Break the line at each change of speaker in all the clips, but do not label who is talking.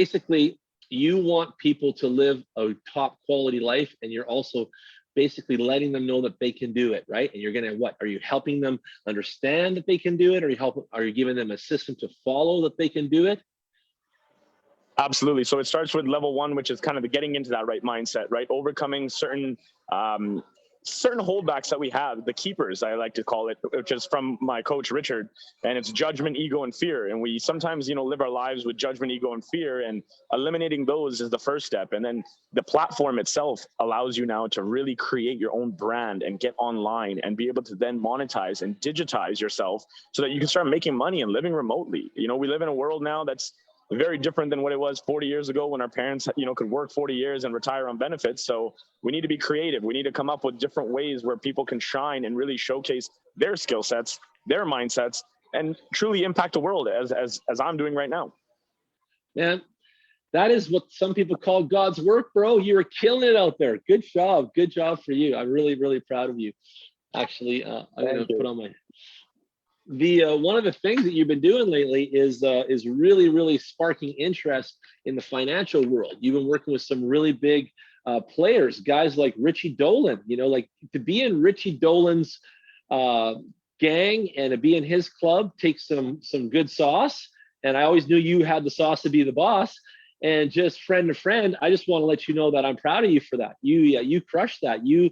basically you want people to live a top quality life, and you're also basically letting them know that they can do it, right? And you're gonna, what, are you helping them understand that they can do it? Are you giving them a system to follow that they can do it?
Absolutely. So it starts with level one, which is kind of the getting into that right mindset, right? Overcoming certain holdbacks that we have, the keepers, I like to call it, which is from my coach, Richard, and it's judgment, ego, and fear. And we sometimes, live our lives with judgment, ego, and fear, and eliminating those is the first step. And then the platform itself allows you now to really create your own brand and get online and be able to then monetize and digitize yourself so that you can start making money and living remotely. We live in a world now that's very different than what it was 40 years ago when our parents, could work 40 years and retire on benefits. So we need to be creative. We need to come up with different ways where people can shine and really showcase their skill sets, their mindsets, and truly impact the world as I'm doing right now. Man,
that is what some people call God's work, bro. You were killing it out there. Good job. Good job for you. I'm really, really proud of you. Actually, I'm going to put on my... one of the things that you've been doing lately is really, really sparking interest in the financial world. You've been working with some really big players, guys like Richie Dolan. Like, to be in Richie Dolan's gang and to be in his club takes some good sauce. And I always knew you had the sauce to be the boss. And just friend to friend, I just want to let you know that I'm proud of you for that. You crushed that. You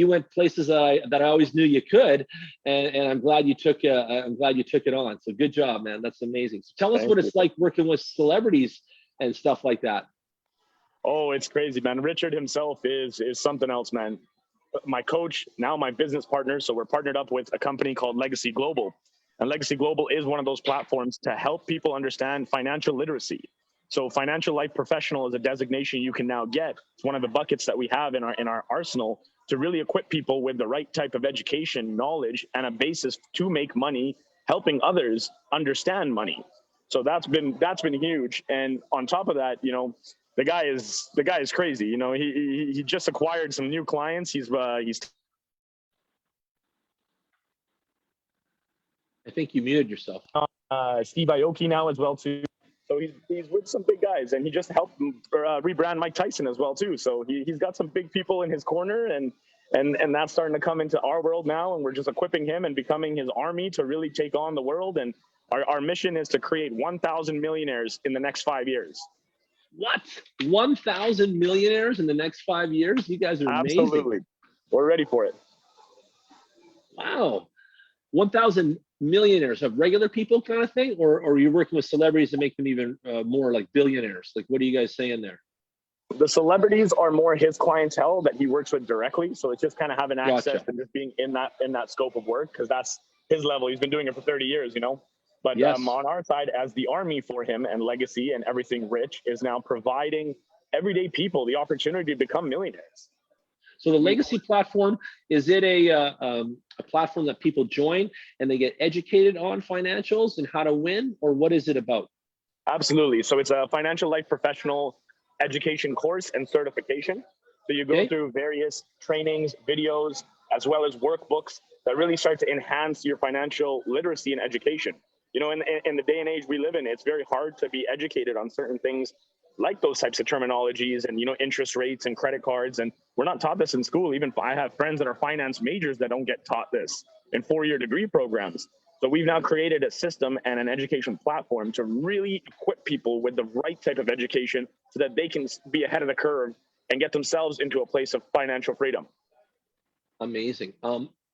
went places that I always knew you could, and I'm glad you took it on. So good job, man. That's amazing. So tell us what it's like working with celebrities and stuff like that.
Oh, it's crazy, man. Richard himself is something else, man. My coach, now my business partner. So we're partnered up with a company called Legacy Global, and Legacy Global is one of those platforms to help people understand financial literacy. So financial life professional is a designation you can now get. It's one of the buckets that we have in our arsenal to really equip people with the right type of education, knowledge, and a basis to make money, helping others understand money. So that's been huge. And on top of that, the guy is crazy. He just acquired some new clients. He's
I think you muted yourself.
Steve Aoki now as well too. So he's with some big guys, and he just helped rebrand Mike Tyson as well too. So he's got some big people in his corner, and that's starting to come into our world now, and we're just equipping him and becoming his army to really take on the world. And our mission is to create 1,000 millionaires in the next 5 years.
What? 1,000 millionaires in the next 5 years? You guys are amazing.
Absolutely. We're ready for it.
Wow. 1,000 millionaires of regular people kind of thing, or you're working with celebrities to make them even more like billionaires? Like, what are you guys saying there?
The celebrities are more his clientele that he works with directly. So it's just kind of having access and just being in that scope of work, because that's his level. He's been doing it for 30 years, But yes. On our side, as the army for him, and Legacy and Everything Rich is now providing everyday people the opportunity to become millionaires.
So the Legacy platform, is it a platform that people join and they get educated on financials and how to win, or what is it about?
Absolutely. So it's a financial life professional education course and certification. So you go through various trainings, videos, as well as workbooks that really start to enhance your financial literacy and education. In the day and age we live in, it's very hard to be educated on certain things like those types of terminologies and, interest rates and credit cards. And we're not taught this in school. Even I have friends that are finance majors that don't get taught this in 4-year degree programs. So we've now created a system and an education platform to really equip people with the right type of education so that they can be ahead of the curve and get themselves into a place of financial freedom.
Amazing.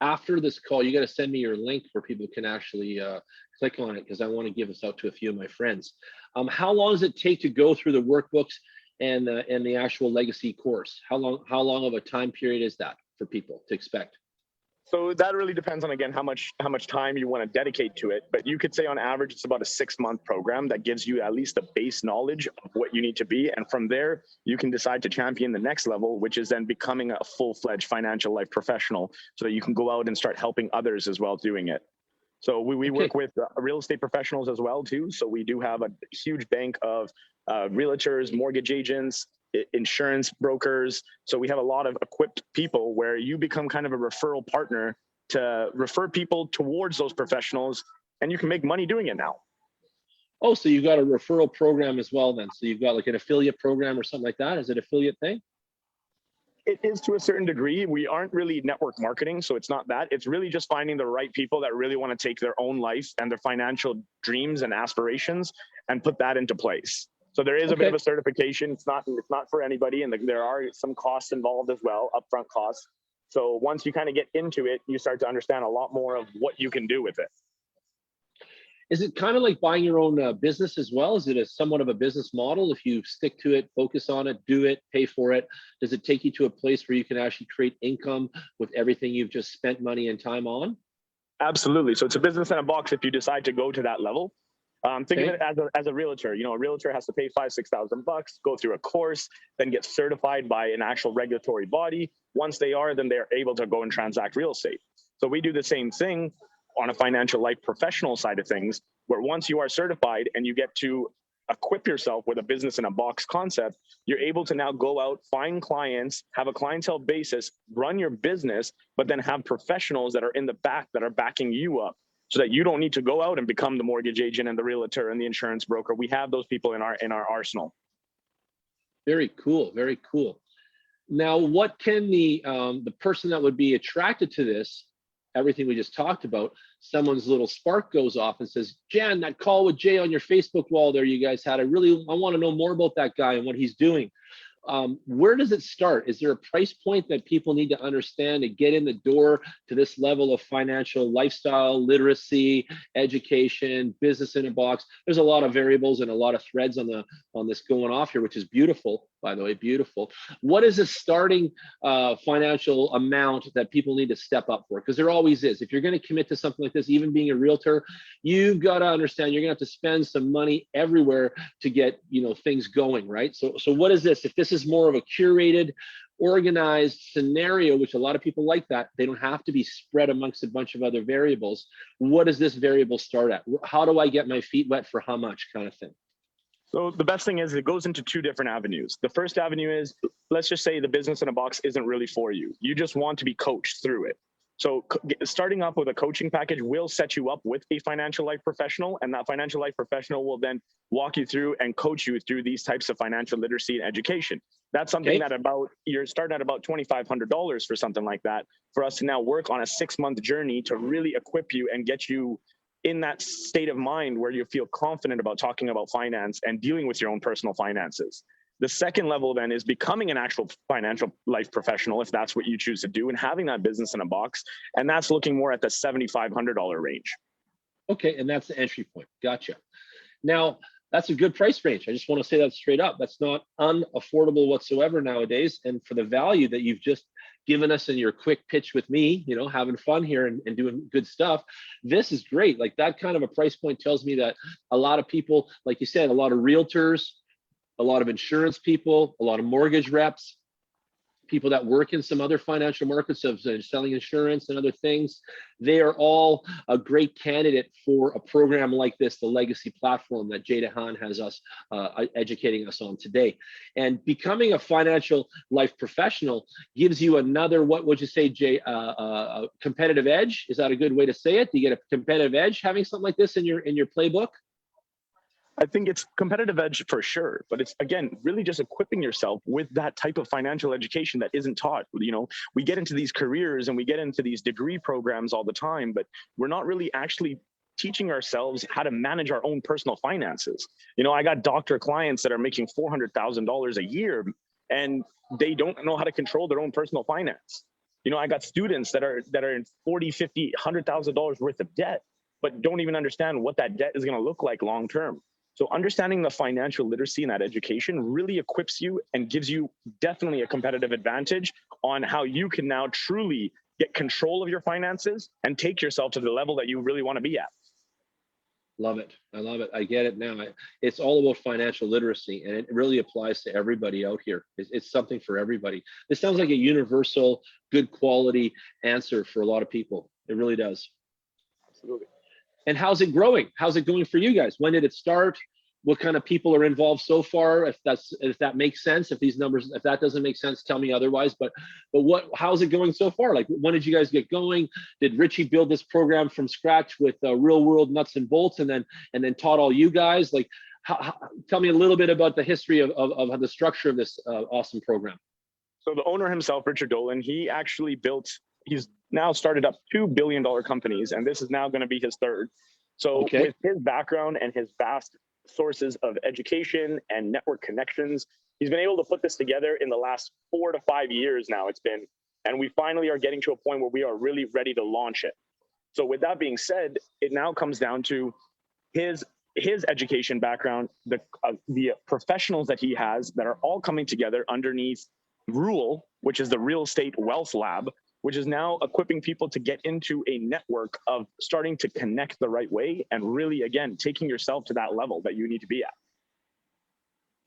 After this call, you got to send me your link where people can actually click on it, because I want to give this out to a few of my friends. How long does it take to go through the workbooks and the actual Legacy course? How long of a time period is that for people to expect?
So that really depends on, again, how much time you want to dedicate to it. But you could say on average, it's about a 6-month program that gives you at least a base knowledge of what you need to be. And from there, you can decide to champion the next level, which is then becoming a full-fledged financial life professional, so that you can go out and start helping others as well doing it. So we work with real estate professionals as well too. So we do have a huge bank of realtors, mortgage agents, insurance brokers. So we have a lot of equipped people where you become kind of a referral partner to refer people towards those professionals, and you can make money doing it now.
Oh, so you've got a referral program as well then. So you've got like an affiliate program or something like that. Is it affiliate thing?
It is to a certain degree. We aren't really network marketing, so it's not that. It's really just finding the right people that really want to take their own life and their financial dreams and aspirations and put that into place. So there is a bit of a certification. It's not for anybody, and there are some costs involved as well, upfront costs. So once you kind of get into it, you start to understand a lot more of what you can do with it.
Is it kind of like buying your own business as well? Is it somewhat of a business model? If you stick to it, focus on it, do it, pay for it, does it take you to a place where you can actually create income with everything you've just spent money and time on?
Absolutely. So it's a business in a box if you decide to go to that level. Think of it as a realtor. You know, a realtor has to pay $5,000-6,000 bucks, go through a course, then get certified by an actual regulatory body. Once they are, then they're able to go and transact real estate. So we do the same thing on a financial life professional side of things, where once you are certified and you get to equip yourself with a business in a box concept, you're able to now go out, find clients, have a clientele basis, run your business, but then have professionals that are in the back that are backing you up, so that you don't need to go out and become the mortgage agent and the realtor and the insurance broker. We have those people in our arsenal.
Very cool, very cool. Now, what can the person that would be attracted to this, everything we just talked about, someone's little spark goes off and says, Jan, that call with Jay on your Facebook wall there you guys had, I want to know more about that guy and what he's doing. Where does it start? Is there a price point that people need to understand to get in the door to this level of financial lifestyle, literacy, education, business in a box? There's a lot of variables and a lot of threads on this going off here, which is beautiful, by the way, beautiful. What is a starting financial amount that people need to step up for? Because there always is. If you're going to commit to something like this, even being a realtor, you've got to understand you're going to have to spend some money everywhere to get, you know, things going, right? So what is this? If this is more of a curated, organized scenario, which a lot of people like that, they don't have to be spread amongst a bunch of other variables. What does this variable start at? How do I get my feet wet for how much, kind of thing?
So the best thing is it goes into two different avenues. The first avenue is, let's just say the business in a box isn't really for you. You just want to be coached through it. So starting off with a coaching package will set you up with a financial life professional, and that financial life professional will then walk you through and coach you through these types of financial literacy and education. That's something that you're starting at about $2,500 for something like that, for us to now work on a 6-month journey to really equip you and get you in that state of mind where you feel confident about talking about finance and dealing with your own personal finances. The second level then is becoming an actual financial life professional, if that's what you choose to do, and having that business in a box. And that's looking more at the $7,500 range.
Okay, and that's the entry point. Gotcha. Now, that's a good price range. I just want to say that straight up. That's not unaffordable whatsoever nowadays. And for the value that you've just given us in your quick pitch with me, you know, having fun here and doing good stuff, this is great. Like, that kind of a price point tells me that a lot of people, like you said, a lot of realtors, a lot of insurance people, a lot of mortgage reps, people that work in some other financial markets of selling insurance and other things, they are all a great candidate for a program like this, the legacy platform that Jay Dhahan has us educating us on today. And becoming a financial life professional gives you another, what would you say, Jay, a competitive edge? Is that a good way to say it? Do you get a competitive edge having something like this in your playbook?
I think it's competitive edge for sure, but it's, again, really just equipping yourself with that type of financial education that isn't taught. You know, we get into these careers and we get into these degree programs all the time, but we're not really actually teaching ourselves how to manage our own personal finances. You know, I got doctor clients that are making $400,000 a year and they don't know how to control their own personal finance. You know, I got students that are in $40,000, $50,000, $100,000 worth of debt, but don't even understand what that debt is going to look like long term. So understanding the financial literacy and that education really equips you and gives you definitely a competitive advantage on how you can now truly get control of your finances and take yourself to the level that you really want to be at.
Love it. I love it. I get it now. It's all about financial literacy, and it really applies to everybody out here. It's something for everybody. This sounds like a universal, good quality answer for a lot of people. It really does.
Absolutely.
And how's it growing? How's it going for you guys? When did it start? what kind of people are involved so far? If that makes sense, if that doesn't make sense, tell me otherwise. But how's it going so far? Like, when did you guys get going? Did Richie build this program from scratch with real world nuts and bolts, and then taught all you guys? Like, tell me a little bit about the history of the structure of this awesome program.
So the owner himself, Richard Dolan, he's now started up $2 billion companies, and this is now going to be his third. So with his background and his vast sources of education and network connections, he's been able to put this together in the last 4 to 5 years now it's been, and we finally are getting to a point where we are really ready to launch it. So with that being said, it now comes down to his education background, the professionals that he has that are all coming together underneath RULE, which is the Real Estate Wealth Lab, which is now equipping people to get into a network of starting to connect the right way and really, again, taking yourself to that level that you need to be at.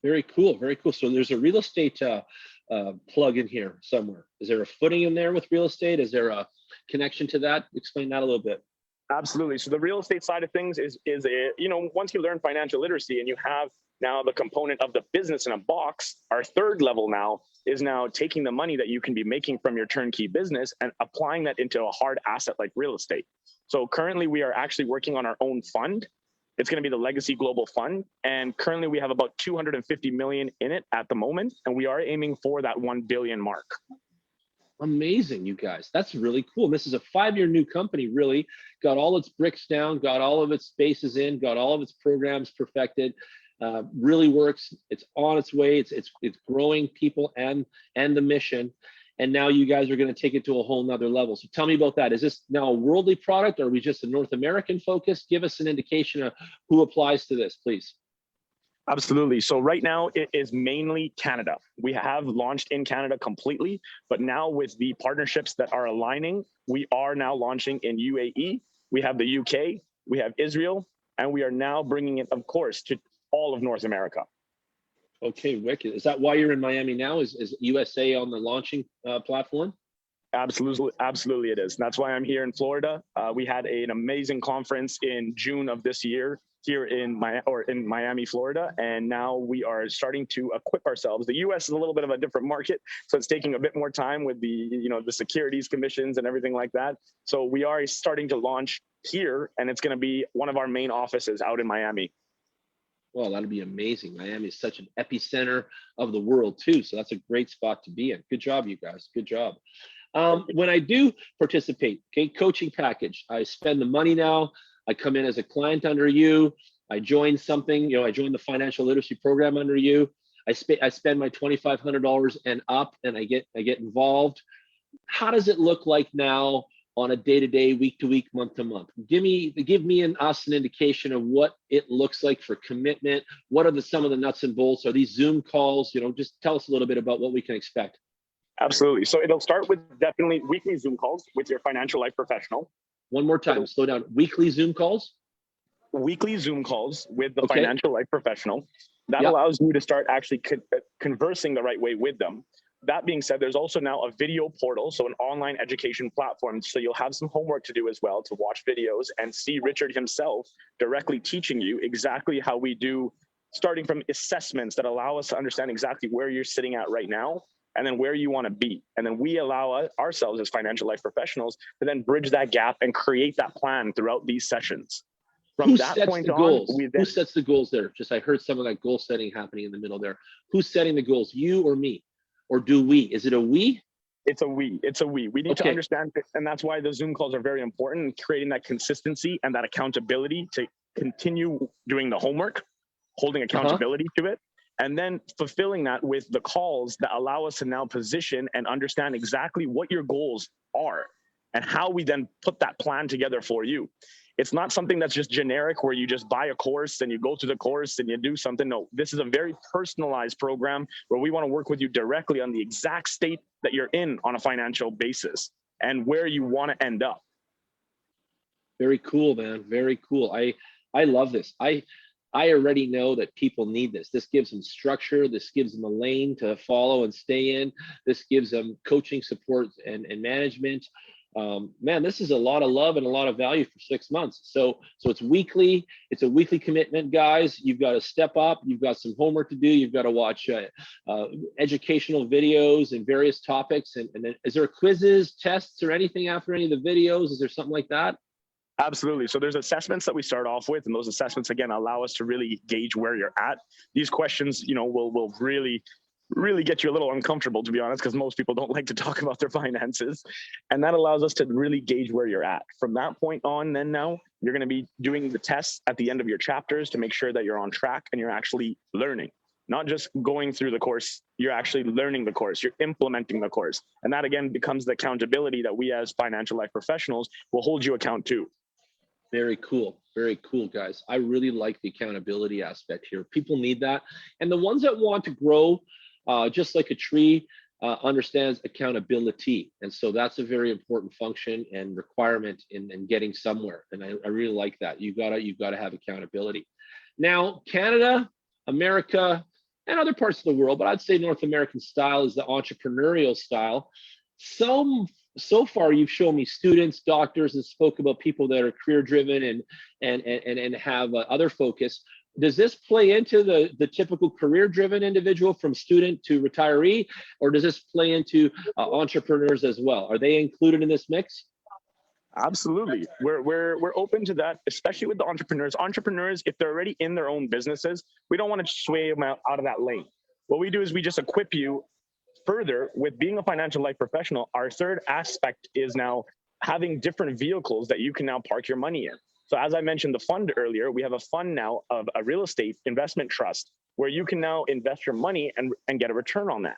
Very cool, very cool. So there's a real estate plug in here somewhere. Is there a footing in there with real estate? Is there a connection to that? Explain that a little bit.
Absolutely. So the real estate side of things is once you learn financial literacy and you have now the component of the business in a box, our third level now is now taking the money that you can be making from your turnkey business and applying that into a hard asset like real estate. So currently we are actually working on our own fund. It's going to be the Legacy Global Fund. And currently we have about 250 million in it at the moment. And we are aiming for that 1 billion mark.
Amazing, you guys. That's really cool. This is a 5-year new company, really. Got all its bricks down, got all of its bases in, got all of its programs perfected. Really works. It's on its way. It's growing people and the mission. And now you guys are going to take it to a whole nother level. So tell me about that. Is this now a worldly product, or are we just a North American focus? Give us an indication of who applies to this, please.
Absolutely. So right now it is mainly Canada. We have launched in Canada completely, but now with the partnerships that are aligning, we are now launching in UAE. We have the UK, we have Israel, and we are now bringing it, of course, to all of North America.
Okay, wicked. Is that why you're in Miami now? Is USA on the launching platform?
Absolutely it is. That's why I'm here in Florida. We had an amazing conference in June of this year here in Miami, Florida, and now we are starting to equip ourselves. The US is a little bit of a different market, so it's taking a bit more time with the securities commissions and everything like that. So we are starting to launch here, and it's going to be one of our main offices out in Miami.
Well, that'd be amazing. Miami is such an epicenter of the world too, so that's a great spot to be in. Good job, you guys. Good job. When I do participate, okay, coaching package, I spend the money now. I come in as a client under you. I join something, I join the financial literacy program under you. I spend my $2,500 and up, and I get involved. How does it look like now on a day-to-day, week-to-week, month-to-month? Give me and us an indication of what it looks like for commitment. What are some of the nuts and bolts? Are these Zoom calls? Just tell us a little bit about what we can expect.
Absolutely. So it'll start with definitely weekly Zoom calls with your financial life professional.
One more time, slow down. Weekly Zoom calls?
Weekly Zoom calls with the financial life professional. That allows you to start actually conversing the right way with them. That being said, there's also now a video portal, so an online education platform. So you'll have some homework to do as well, to watch videos and see Richard himself directly teaching you exactly how we do, starting from assessments that allow us to understand exactly where you're sitting at right now, and then where you want to be. And then we allow ourselves as financial life professionals to then bridge that gap and create that plan throughout these sessions. From that point on,
who sets the goals there? Just I heard some of that goal setting happening in the middle there. Who's setting the goals, you or me? Or do we? Is it a we?
It's a we. It's a we. We need to understand, and that's why the Zoom calls are very important, creating that consistency and that accountability to continue doing the homework, holding accountability to it, and then fulfilling that with the calls that allow us to now position and understand exactly what your goals are and how we then put that plan together for you. It's not something that's just generic where you just buy a course and you go through the course and you do something. No, this is a very personalized program where we want to work with you directly on the exact state that you're in on a financial basis and where you want to end up.
Very cool, man. Very cool. I love this. I already know that people need this. This gives them structure. This gives them a lane to follow and stay in. This gives them coaching support and management. Man, this is a lot of love and a lot of value for 6 months. So it's weekly. It's a weekly commitment, guys. You've got to step up. You've got some homework to do. You've got to watch educational videos and various topics. And then, is there quizzes, tests, or anything after any of the videos? Is there something like that?
Absolutely. So there's assessments that we start off with, and those assessments, again, allow us to really gauge where you're at. These questions, will really get you a little uncomfortable, to be honest, because most people don't like to talk about their finances. And that allows us to really gauge where you're at. From that point on, then now you're going to be doing the tests at the end of your chapters to make sure that you're on track and you're actually learning. Not just going through the course, you're actually learning the course, you're implementing the course. And that, again, becomes the accountability that we as financial life professionals will hold you account to.
Very cool. Very cool, guys. I really like the accountability aspect here. People need that. And the ones that want to grow, just like a tree, understands accountability. And so that's a very important function and requirement in getting somewhere. And I really like that. You've got to have accountability. Now, Canada, America, and other parts of the world, but I'd say North American style is the entrepreneurial style. So far, you've shown me students, doctors, and spoke about people that are career driven and have other focus. Does this play into the typical career driven individual from student to retiree, or does this play into entrepreneurs as well? Are they included in this mix?
Absolutely. We're open to that, especially with the entrepreneurs. Entrepreneurs, if they're already in their own businesses, we don't want to sway them out of that lane. What we do is we just equip you further with being a financial life professional. Our third aspect is now having different vehicles that you can now park your money in. So as I mentioned the fund earlier, we have a fund now of a real estate investment trust where you can now invest your money and get a return on that.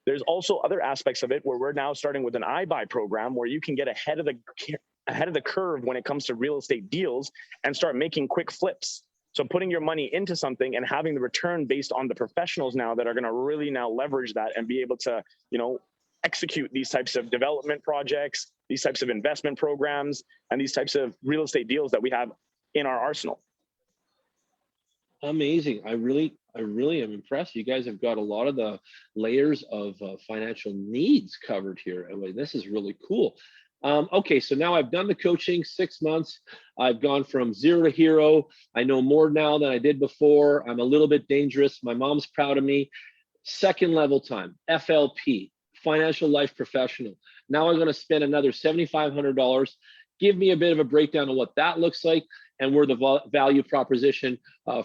There's also other aspects of it where we're now starting with an iBuy program where you can get ahead of the curve when it comes to real estate deals and start making quick flips. So putting your money into something and having the return based on the professionals now that are going to really now leverage that and be able to, execute these types of development projects, these types of investment programs, and these types of real estate deals that we have in our arsenal.
Amazing. I really am impressed. You guys have got a lot of the layers of financial needs covered here. I mean, this is really cool. Okay, so now I've done the coaching 6 months. I've gone from zero to hero. I know more now than I did before. I'm a little bit dangerous. My mom's proud of me. Second level time, FLP, financial life professional. Now I'm going to spend another $7,500. Give me a bit of a breakdown of what that looks like and where the value proposition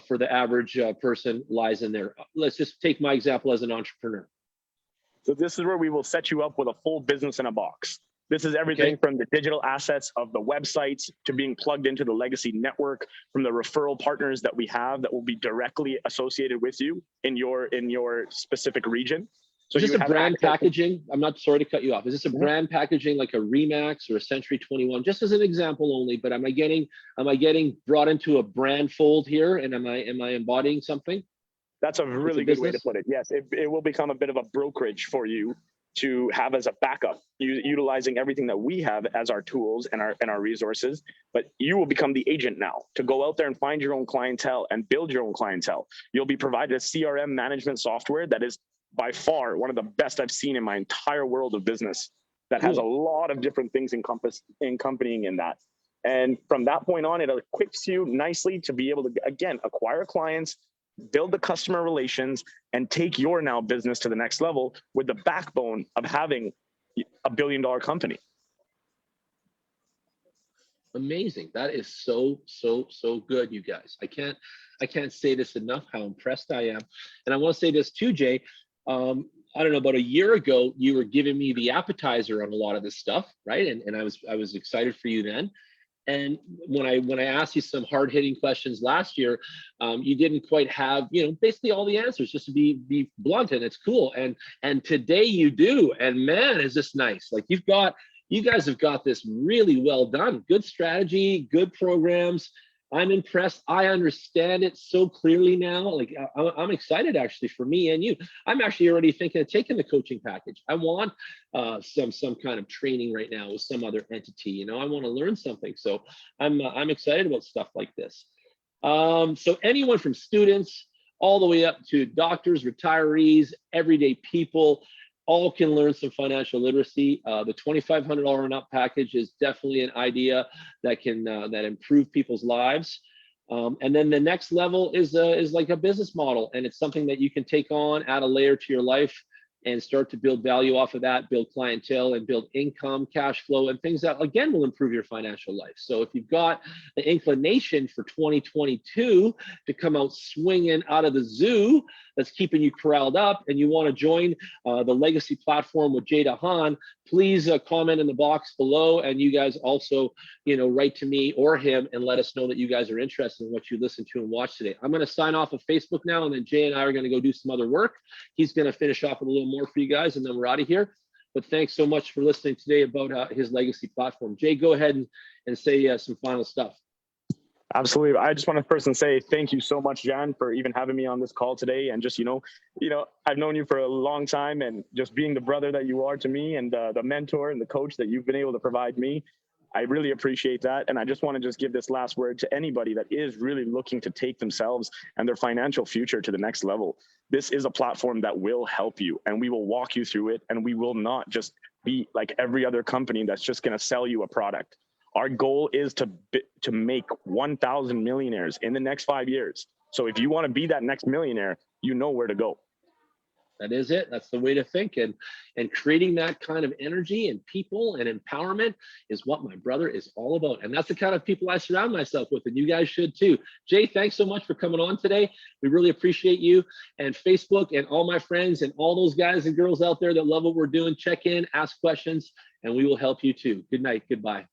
for the average person lies in there. Let's just take my example as an entrepreneur.
So this is where we will set you up with a full business in a box. This is everything from the digital assets of the websites to being plugged into the legacy network, from the referral partners that we have that will be directly associated with you in your specific region. So
is this a brand packaging? I'm not sorry to cut you off. Is this a brand packaging like a Remax or a Century 21? Just as an example only, but am I getting brought into a brand fold here? And am I embodying something?
That's a really good way to put it. Yes, it will become a bit of a brokerage for you to have as a backup, utilizing everything that we have as our tools and our resources. But you will become the agent now to go out there and find your own clientele and build your own clientele. You'll be provided a CRM management software that is by far one of the best I've seen in my entire world of business, that has a lot of different things accompanying in that. And from that point on, it equips you nicely to be able to, again, acquire clients, build the customer relations, and take your now business to the next level with the backbone of having $1 billion company.
Amazing. That is so good, you guys. I can't say this enough, how impressed I am. And I want to say this too, Jay. I don't know, about a year ago, you were giving me the appetizer on a lot of this stuff, right? And I was excited for you then. And when I asked you some hard-hitting questions last year, you didn't quite have, basically all the answers, just to be blunt, and it's cool. And today you do, and man, is this nice. Like you guys have got this really well done. Good strategy, good programs. I'm impressed. I understand it so clearly now. Like I'm excited actually for me and you. I'm actually already thinking of taking the coaching package. I want some kind of training right now with some other entity. I want to learn something. So I'm excited about stuff like this. So anyone from students all the way up to doctors, retirees, everyday people, all can learn some financial literacy. The $2,500 and up package is definitely an idea that can that improve people's lives. And then the next level is like a business model, and it's something that you can take on, add a layer to your life, and start to build value off of that, build clientele and build income, cash flow, and things that, again, will improve your financial life. So if you've got the inclination for 2022 to come out swinging out of the zoo that's keeping you corralled up, and you want to join the legacy platform with Jay Dhahan, please comment in the box below. And you guys also, write to me or him and let us know that you guys are interested in what you listen to and watch today. I'm going to sign off of Facebook now, and then Jay and I are going to go do some other work. He's going to finish off with a little more for you guys, and then we're out of here. But thanks so much for listening today about his legacy platform. Jay, go ahead and say some final stuff.
Absolutely. I just want to first say thank you so much, Jan, for even having me on this call today. And just, I've known you for a long time, and just being the brother that you are to me, and the mentor and the coach that you've been able to provide me, I really appreciate that. And I just want to just give this last word to anybody that is really looking to take themselves and their financial future to the next level. This is a platform that will help you, and we will walk you through it. And we will not just be like every other company that's just going to sell you a product. Our goal is to make 1,000 millionaires in the next 5 years. So if you want to be that next millionaire, you know where to go.
That is it. That's the way to think. And creating that kind of energy and people and empowerment is what my brother is all about. And that's the kind of people I surround myself with, and you guys should too. Jay, thanks so much for coming on today. We really appreciate you. And Facebook and all my friends and all those guys and girls out there that love what we're doing, check in, ask questions, and we will help you too. Good night. Goodbye.